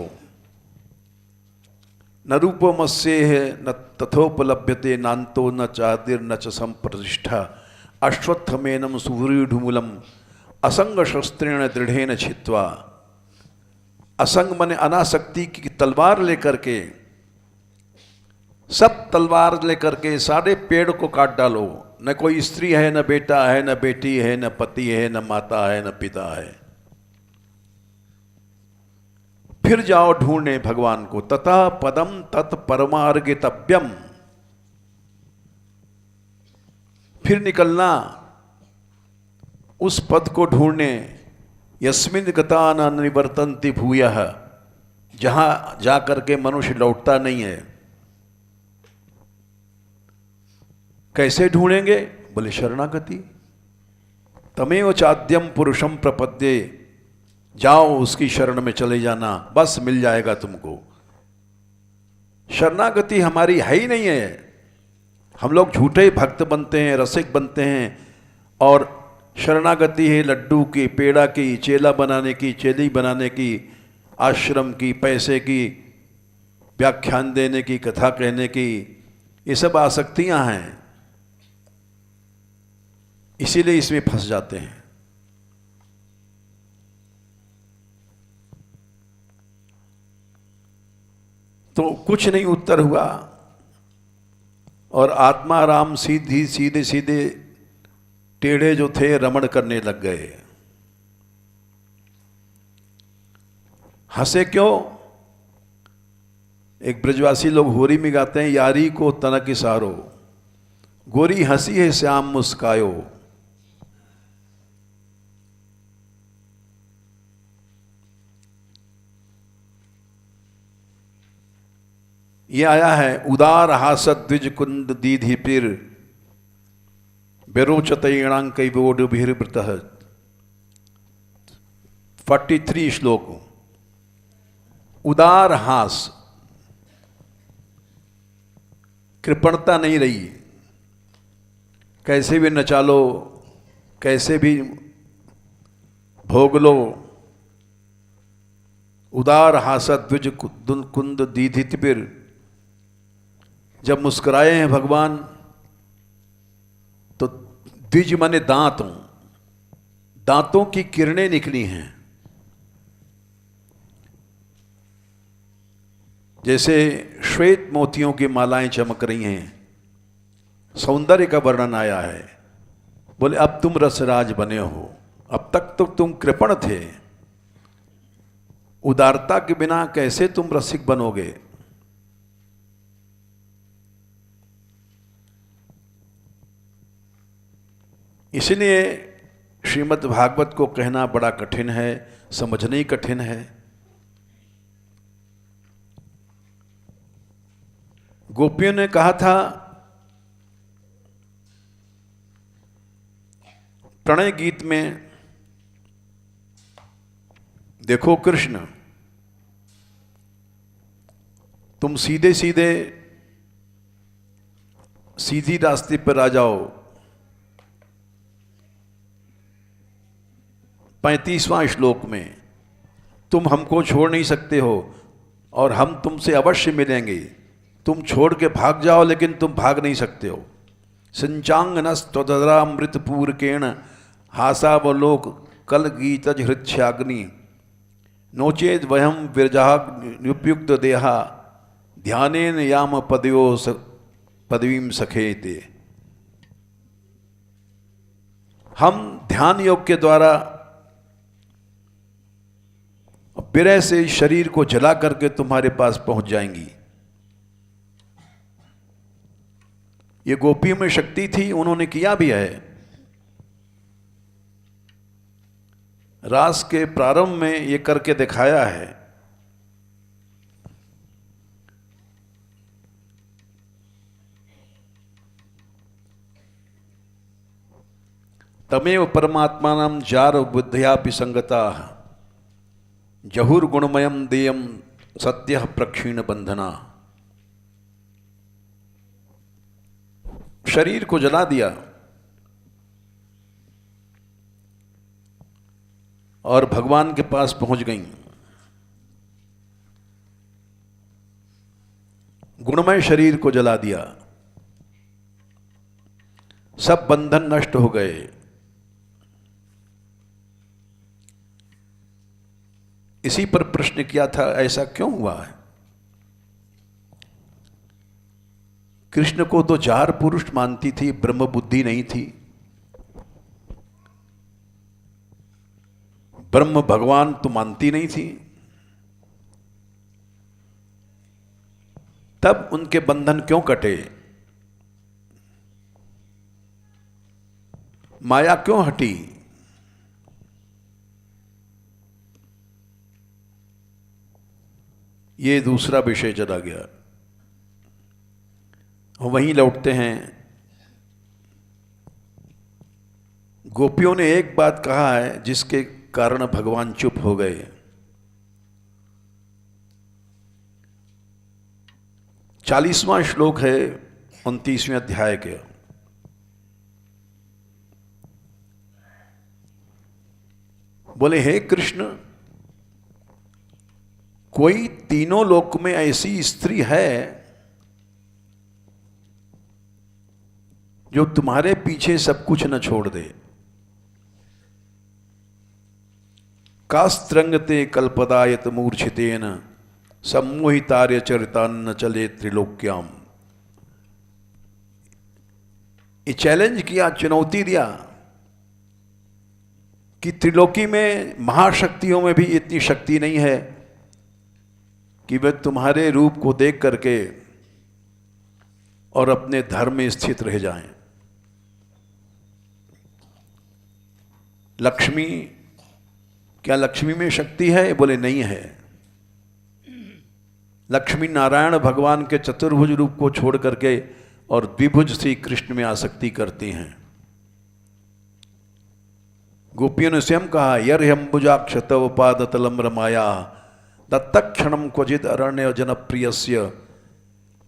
न रूपमस्येह न तथोपलभ्यते नान्तो न चादिर न च संप्रतिष्ठा अश्वत्थमेनम सुव्रीढुमूलम असंग शस्त्रेण दृढ़ेन छित्वा। असंग मने अनासक्ति की तलवार लेकर के, सब तलवार लेकर के सारे पेड़ को काट डालो। न कोई स्त्री है, न बेटा है, न बेटी है, न पति है, न माता है, न पिता है। फिर जाओ ढूंढने भगवान को। तथा पदम तत् परमार्गितव्यम। फिर निकलना उस पद को ढूंढने। यस्मिन् गता न निवर्तन्ति भूयः। जहां जाकर के मनुष्य लौटता नहीं है। कैसे ढूंढेंगे? बोले शरणागति। तमेव चाद्यम पुरुषम प्रपद्ये। जाओ उसकी शरण में चले जाना, बस मिल जाएगा तुमको। शरणागति हमारी है ही नहीं है। हम लोग झूठे भक्त बनते हैं, रसिक बनते हैं, और शरणागति है लड्डू की, पेड़ा की, चेला बनाने की, चेली बनाने की, आश्रम की, पैसे की, व्याख्यान देने की, कथा कहने की। ये सब आसक्तियां हैं, इसीलिए इसमें फंस जाते हैं। तो कुछ नहीं उत्तर हुआ, और आत्मा राम सीधे सीधे टेढ़े जो थे रमण करने लग गए। हंसे क्यों? एक ब्रजवासी लोग होरी में गाते हैं, यारी को तनक इसारो, गोरी हंसी है श्याम मुस्कायो। ये आया है, उदार हासत द्विज कुंद दीधि पिर बेरोचतैणांक वोडभिर्वृत। 43 श्लोक। उदार हास, कृपणता नहीं रही। कैसे भी नचा लो, कैसे भी भोग लो, उदार हासत द्विज कुंद दीधितिबिर, जब मुस्कुराए हैं भगवान तो द्विज माने दांतों, दांतों की किरणें निकली हैं। जैसे श्वेत मोतियों की मालाएं चमक रही हैं, सौंदर्य का वर्णन आया है। बोले अब तुम रसराज बने हो, अब तक तो तुम कृपण थे, उदारता के बिना कैसे तुम रसिक बनोगे। इसलिए श्रीमद् भागवत को कहना बड़ा कठिन है, समझना ही कठिन है। गोपियों ने कहा था प्रणय गीत में, देखो कृष्ण तुम सीधे सीधे सीधी रास्ते पर आ जाओ। 35वां श्लोक में तुम हमको छोड़ नहीं सकते हो और हम तुमसे अवश्य मिलेंगे, तुम छोड़ के भाग जाओ लेकिन तुम भाग नहीं सकते हो। सिंचांगनस्तरामृतपूर्केण हासावलोक कल गीतज हृच्छाग्नि, नोचेद वयम विरजाग्युपयुक्त देहा, ध्यानेन याम पदवीम सखेते। हम ध्यान योग के द्वारा विरह से शरीर को जला करके तुम्हारे पास पहुंच जाएंगी। ये गोपियों में शक्ति थी, उन्होंने किया भी है। रास के प्रारंभ में ये करके दिखाया है। तमेव परमात्मानं जार बुद्ध्यापि संगता, जहुर्गुणमयम देयम सत्य प्रक्षीण बंधना। शरीर को जला दिया और भगवान के पास पहुंच गई। गुणमय शरीर को जला दिया, सब बंधन नष्ट हो गए। इसी पर प्रश्न किया था, ऐसा क्यों हुआ है? कृष्ण को तो जार पुरुष मानती थी, ब्रह्म बुद्धि नहीं थी। ब्रह्म भगवान तो मानती नहीं थी। तब उनके बंधन क्यों कटे? माया क्यों हटी? ये दूसरा विषय चला गया। वहीं लौटते हैं। गोपियों ने एक बात कहा है जिसके कारण भगवान चुप हो गए। 40वां श्लोक है 29वें अध्याय के। बोले हे कृष्ण, कोई तीनों लोक में ऐसी स्त्री है जो तुम्हारे पीछे सब कुछ न छोड़ दे। कास्त्रंगते कल्पदायत मूर्छितेन सम्मोहितार्य चरितान्न चले त्रिलोक्याम। ये चैलेंज किया, चुनौती दिया कि त्रिलोकी में महाशक्तियों में भी इतनी शक्ति नहीं है कि वे तुम्हारे रूप को देख करके और अपने धर्म में स्थित रह जाएं। लक्ष्मी, क्या लक्ष्मी में शक्ति है? बोले नहीं है। लक्ष्मी नारायण भगवान के चतुर्भुज रूप को छोड़ करके और द्विभुज श्री कृष्ण में आसक्ति करती हैं। गोपियों ने स्वयं कहा, यर्ह्यंबुजाक्ष तव पादतलम रमाया दत्तक्षणम क्वचित अरण्य जनप्रियस्य।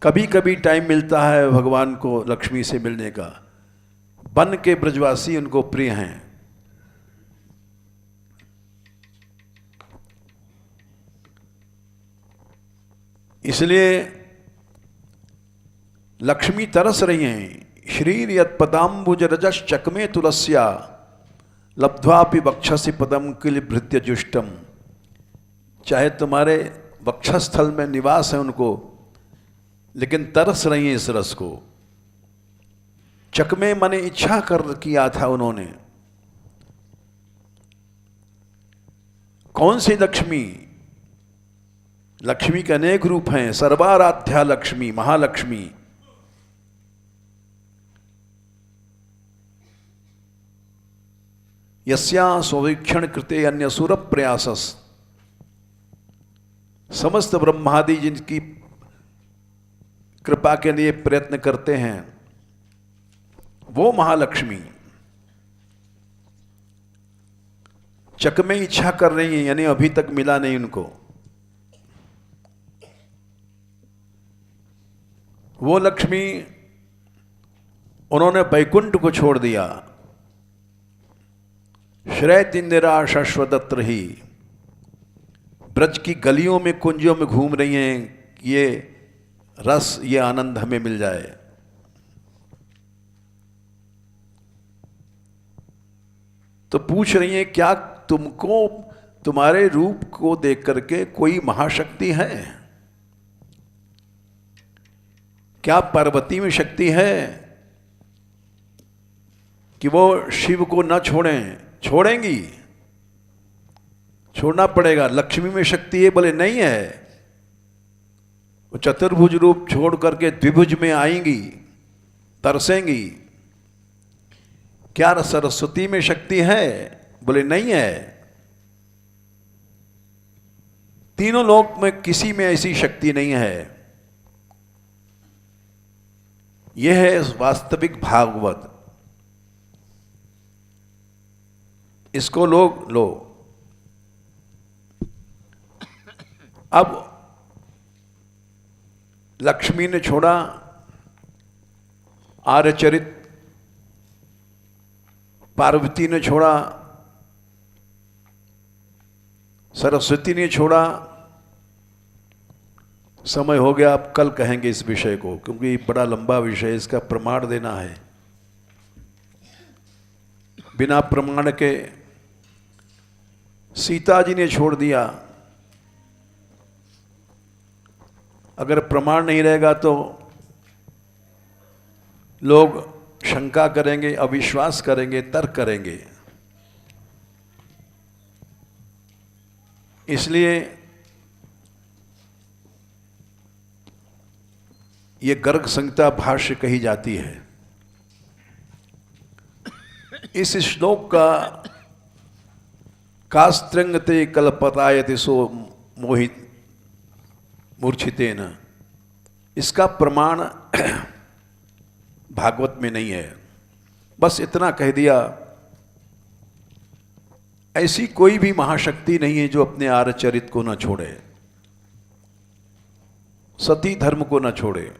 कभी कभी टाइम मिलता है भगवान को लक्ष्मी से मिलने का। वन के ब्रजवासी उनको प्रिय हैं। इसलिए लक्ष्मी तरस रही हैं। श्रीर यत्पदाम्बुज रजस चकमे तुलस्या लब्ध्वापि वक्षसि पदम किल भृत्य जुष्टम। चाहे तुम्हारे वक्षस्थल में निवास है उनको, लेकिन तरस रही हैं इस रस को। चकमे माने इच्छा कर किया था उन्होंने। कौन सी लक्ष्मी? लक्ष्मी के अनेक रूप हैं। सर्वाराध्या लक्ष्मी, महालक्ष्मी। यस्या स्ववीक्षण कृते अन्य सुर प्रयासस। समस्त ब्रह्मादि जिनकी कृपा के लिए प्रयत्न करते हैं वो महालक्ष्मी। चक में इच्छा कर रही है, यानी अभी तक मिला नहीं उनको। वो लक्ष्मी, उन्होंने बैकुंठ को छोड़ दिया। श्रेत इंदिरा शश्वदत्र ही ब्रज की गलियों में कुंजों में घूम रही हैं। ये रस, ये आनंद हमें मिल जाए। तो पूछ रही हैं, क्या तुमको तुम्हारे रूप को देख करके कोई महाशक्ति है? क्या पार्वती में शक्ति है कि वो शिव को न छोड़ें? छोड़ेंगी, छोड़ना पड़ेगा। लक्ष्मी में शक्ति है? बोले नहीं है। वो चतुर्भुज रूप छोड़ करके द्विभुज में आएंगी, तरसेंगी। क्या सरस्वती में शक्ति है? बोले नहीं है। तीनों लोक में किसी में ऐसी शक्ति नहीं है। यह है वास्तविक भागवत। इसको लोग लो। अब लक्ष्मी ने छोड़ा आर्यचरित, पार्वती ने छोड़ा, सरस्वती ने छोड़ा। समय हो गया, अब कल कहेंगे इस विषय को, क्योंकि बड़ा लंबा विषय, इसका प्रमाण देना है। बिना प्रमाण के सीता जी ने छोड़ दिया। अगर प्रमाण नहीं रहेगा तो लोग शंका करेंगे, अविश्वास करेंगे, तर्क करेंगे। इसलिए ये गर्ग संहिता भाष्य कही जाती है। इस श्लोक का कास्त्रंगते कल्पतायते सो मोहित मूर्छितेन, इसका प्रमाण भागवत में नहीं है। बस इतना कह दिया, ऐसी कोई भी महाशक्ति नहीं है जो अपने आर्यचरित को न छोड़े, सती धर्म को न छोड़े।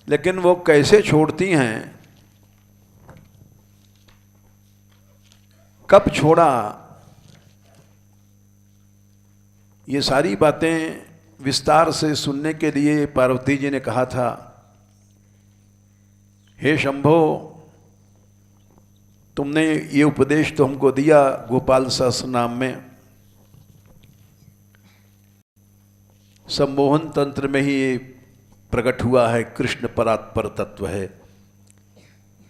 लेकिन वो कैसे छोड़ती हैं, कब छोड़ा, ये सारी बातें विस्तार से सुनने के लिए पार्वती जी ने कहा था, हे शंभो, तुमने ये उपदेश तो हमको दिया गोपाल सहस्र नाम में, सम्मोहन तंत्र में ही ये प्रकट हुआ है, कृष्ण परात्पर तत्व है।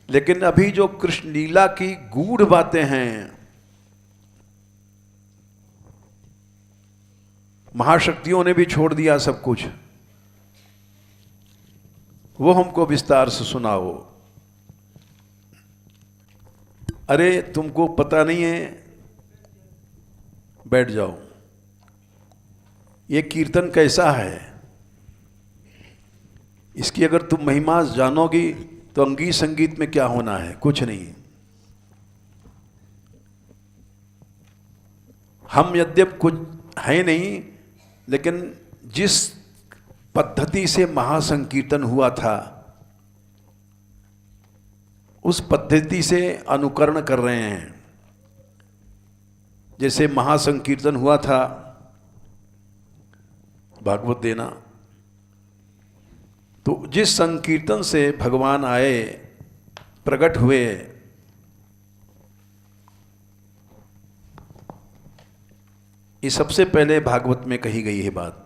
लेकिन अभी जो कृष्ण लीला की गूढ़ बातें हैं, महाशक्तियों ने भी छोड़ दिया सब कुछ, वो हमको विस्तार से सुनाओ। अरे तुमको पता नहीं है, बैठ जाओ। ये कीर्तन कैसा है, इसकी अगर तुम महिमा जानोगी तो अंगी संगीत में क्या होना है, कुछ नहीं। हम यद्यप कुछ है नहीं, लेकिन जिस पद्धति से महासंकीर्तन हुआ था उस पद्धति से अनुकरण कर रहे हैं। जैसे महासंकीर्तन हुआ था भागवत देना। तो जिस संकीर्तन से भगवान आए, प्रकट हुए, ये सबसे पहले भागवत में कही गई है बात।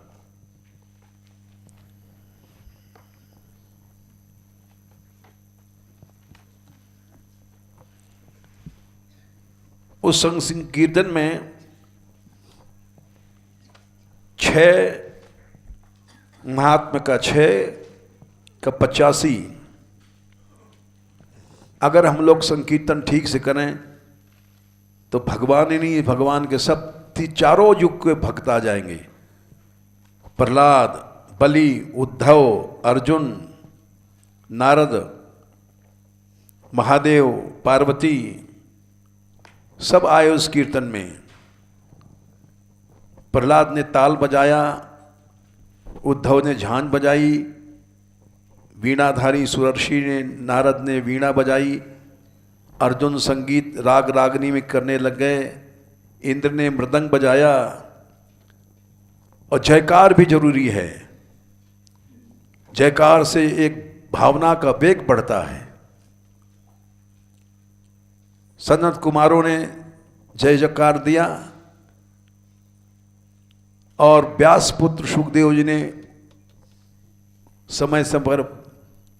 उस संकीर्तन में 6 महात्मा का 6 का 85, अगर हम लोग संकीर्तन ठीक से करें तो भगवान ही नहीं, भगवान के सब चारों युग के भक्त आ जाएंगे। प्रहलाद, बलि, उद्धव, अर्जुन, नारद, महादेव, पार्वती, सब आए उस कीर्तन में। प्रहलाद ने ताल बजाया, उद्धव ने झांझ बजाई, वीणाधारी सुरर्षि ने, नारद ने वीणा बजाई, अर्जुन संगीत राग रागनी में करने लग गए, इंद्र ने मृदंग बजाया। और जयकार भी जरूरी है, जयकार से एक भावना का वेग बढ़ता है। सनत कुमारों ने जय जयकार दिया और व्यास पुत्र सुखदेव जी ने समय समय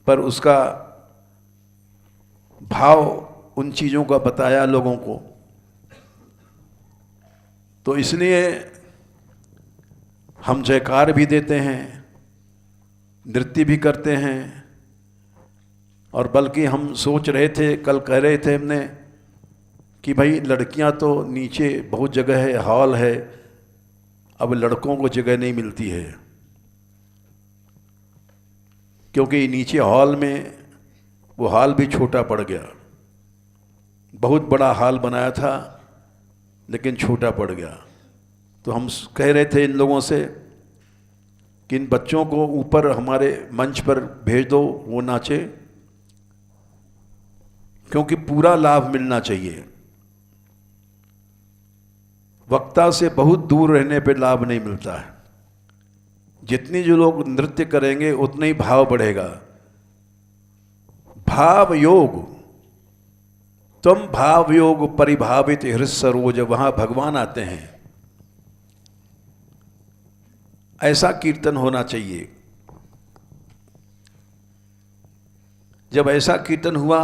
पर उसका भाव, उन चीज़ों का बताया लोगों को। तो इसलिए हम जयकार भी देते हैं, नृत्य भी करते हैं। और बल्कि हम सोच रहे थे, कल कह रहे थे हमने कि भाई लड़कियां तो नीचे बहुत जगह है, हॉल है, अब लड़कों को जगह नहीं मिलती है, क्योंकि नीचे हॉल में वो हॉल भी छोटा पड़ गया। बहुत बड़ा हॉल बनाया था लेकिन छोटा पड़ गया। तो हम कह रहे थे इन लोगों से कि इन बच्चों को ऊपर हमारे मंच पर भेज दो, वो नाचे, क्योंकि पूरा लाभ मिलना चाहिए। वक्ता से बहुत दूर रहने पे लाभ नहीं मिलता है। जितनी जो लोग नृत्य करेंगे उतना ही भाव बढ़ेगा। भाव योग, तुम भाव योग परिभावित हृदय सरोज, वहां भगवान आते हैं। ऐसा कीर्तन होना चाहिए। जब ऐसा कीर्तन हुआ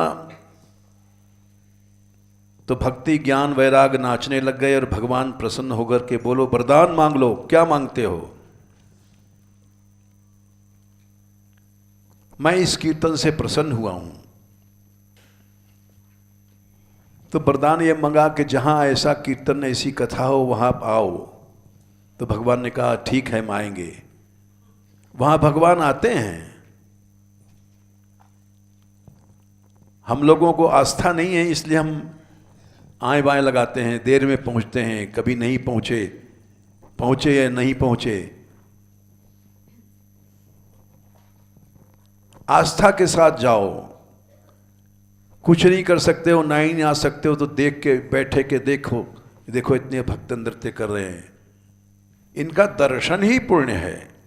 तो भक्ति ज्ञान वैराग नाचने लग गए और भगवान प्रसन्न होकर के बोलो वरदान मांग लो, क्या मांगते हो। मैं इस कीर्तन से प्रसन्न हुआ हूं। तो वरदान ये मंगा कि जहां ऐसा कीर्तन, ऐसी कथा हो वहां आओ। तो भगवान ने कहा ठीक है, हम आएंगे। वहां भगवान आते हैं। हम लोगों को आस्था नहीं है, इसलिए हम आए बाएं लगाते हैं, देर में पहुंचते हैं, कभी नहीं पहुंचे, पहुंचे या नहीं पहुंचे। आस्था के साथ जाओ। कुछ नहीं कर सकते हो, ना ही आ सकते हो, तो देख के बैठे के देखो, देखो इतने भक्त नृत्य कर रहे हैं, इनका दर्शन ही पुण्य है।